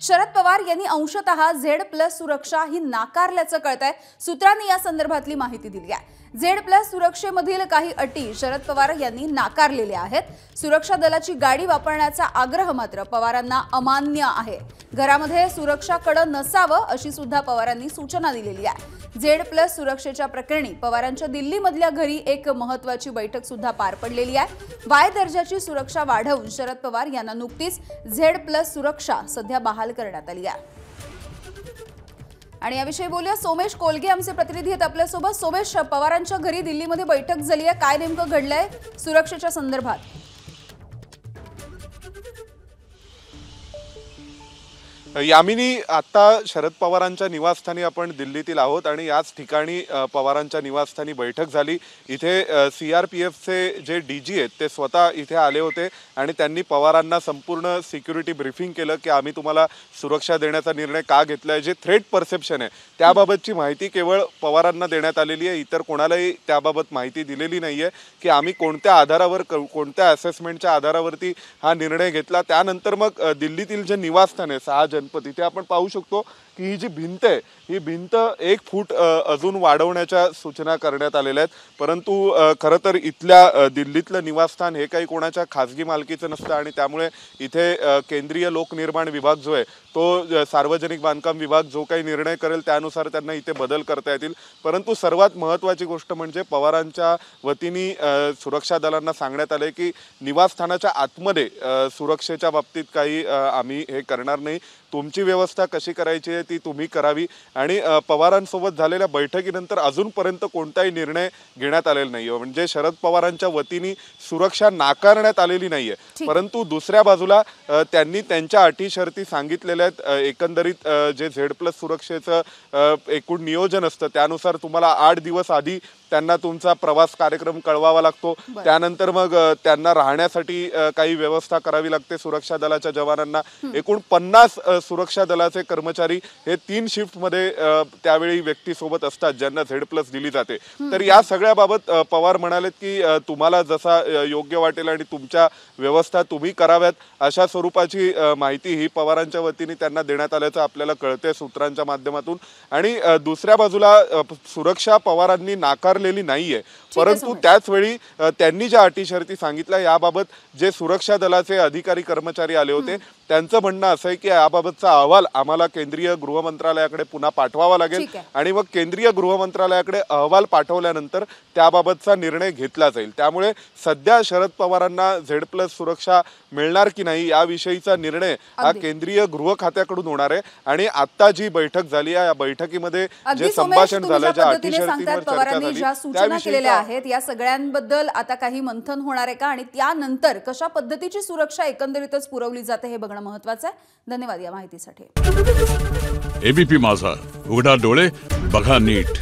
शरद पवार यांनी अंशतः Z+ सुरक्षा ही नाकारल्याचं कळतंय। सूत्रांनी या संदर्भातली माहिती दिली आहे। Z+ सुरक्षेमधील काही अटी शरद पवार यांनी नाकारलेल्या आहेत। सुरक्षा दलाची गाडी वापरण्याचा आग्रह मात्र पवारांना अमान्य आहे। घरामध्ये सुरक्षा कड नसावं अशी सुद्धा पवारांनी सूचना दिलेली आहे। Z+ सुरक्षेच्या प्रकरणी पवारांच्या दिल्लीमधल्या घरी एक महत्त्वाची बैठक सुद्धा पार पडलेली आहे। Y दर्जाची सुरक्षा वाढवून शरद पवार यांना नुकतीच Z+ सुरक्षा सध्या बहाल करण्यात आली आहे। आणि याविषयी बोलूया, सोमेश कोलगे आमचे प्रतिनिधी आहेत आपल्यासोबत। सोमेश, पवारांच्या घरी दिल्लीमध्ये बैठक झाली आहे, काय नेमकं घडलंय सुरक्षेच्या संदर्भात? यामिनी, आता शरद पवारांच्या निवासस्थानी आपण दिल्लीतील आहोत आणि याच ठिकाणी पवारांच्या निवासस्थानी बैठक झाली। इथे CRPFचे जे DG आहेत ते स्वतः इथे आले होते आणि त्यांनी पवारांना संपूर्ण सिक्युरिटी ब्रीफिंग केलं की आम्ही तुम्हाला सुरक्षा देण्याचा निर्णय का घेतलाय। जे थ्रेट परसेप्शन आहे त्याबाबतची माहिती केवळ पवारांना देण्यात आलेली आहे, इतर कोणालाही त्याबाबत माहिती दिलेली नाहीये की आम्ही कोणत्या आधारावर कोणत्या असेसमेंटच्या आधारावरती हा निर्णय घेतला। त्यानंतर मग दिल्लीतील जे निवासस्थान आहे 6 जनपद, इथे आपण पाहू शकतो की ही जी भिंत आहे ही भिंत 1 फूट अजून वाढवण्याच्या सूचना करण्यात आलेल्या आहेत। परंतु खरं तर इथल्या दिल्लीतलं निवासस्थान हे काही कोणाच्या खासगी मालकीचं नसतं आणि त्यामुळे इथे केंद्रीय लोकनिर्माण विभाग जो आहे तो सार्वजनिक बांधकाम विभाग जो काही निर्णय करेल त्यानुसार त्यांना इथे बदल करता येतील। परंतु सर्वात महत्त्वाची गोष्ट म्हणजे पवारांच्या वतीने सुरक्षा दलांना सांगण्यात आले की निवासस्थानाच्या आतमध्ये सुरक्षेच्या बाबतीत काही आम्ही हे करणार नाही, तुमची व्यवस्था कशी करायची आहे ती तुम्ही करावी। आणि पवारांसोबत झालेल्या बैठकीनंतर अजूनपर्यंत कोणताही निर्णय घेण्यात आलेला नाहीये, म्हणजे शरद पवारांच्या वतीने सुरक्षा नाकारण्यात आलेली नाहीये। परंतु दुसऱ्या बाजूला त्यांनी त्यांच्या अटी शर्ती सांगितलेल्या आहेत। एकंदरीत जे Z+ सुरक्षेचं एकूण नियोजन असतं त्यानुसार तुम्हाला 8 दिवस आधी त्यांना तुमचा प्रवास कार्यक्रम कळवावा लागतो, त्यानंतर मग त्यांना राहण्यासाठी काही व्यवस्था करावी लागते सुरक्षा दलाच्या जवानांना। एकूण 50 सुरक्षा दलाचे कर्मचारी हे 3 शिफ्ट मध्ये त्यावेळी व्यक्ती सोबत असतात ज्यांना Z+ दिली जाते। तर या सगळ्याबाबत पवार म्हणालेत की तुम्हाला जसा योग्य वाटेल आणि तुमच्या व्यवस्था तुम्ही कराव्यात अशा स्वरूपाची माहिती ही पवारांच्या वतीने त्यांना देण्यात आल्याचं आपल्याला कळतंय सूत्रांच्या माध्यमातून। आणि दुसऱ्या बाजूला सुरक्षा पवारांनी नाकारलेली नाहीये, परंतु त्याच वेळी त्यांनी ज्या अटी शर्ती सांगितल्या याबाबत जे सुरक्षा दलाचे अधिकारी कर्मचारी आले होते त्यांचं म्हणणं असं आहे की याबाबतचा अहवाल आम्हाला केंद्रीय गृह मंत्रालयाकडे पुन्हा पाठवावा लागेल आणि मग केंद्रीय गृह मंत्रालयाकडे अहवाल पाठवल्यानंतर त्याबाबतचा निर्णय घेतला जाईल। त्यामुळे सध्या शरद पवारांना Z+ सुरक्षा मिळणार की नाही याविषयीचा निर्णय हा केंद्रीय गृह खात्याकडून होणार आहे। आणि आता जी बैठक झाली आहे या बैठकीमध्ये जे संभाषण झालं, ज्या अटी शर्तींवर चर्चा झाली, सूचना केलेल्या आहेत या सगळ्यांबद्दल आता काही मंथन होणार आहे का आणि त्यानंतर कशा पद्धतीची सुरक्षा एकंदरीतच पुरवली जाते हे बघणं महत्त्वाचं आहे। धन्यवाद या माहितीसाठी। ABP माझा, उघडा डोळे बघा नीट।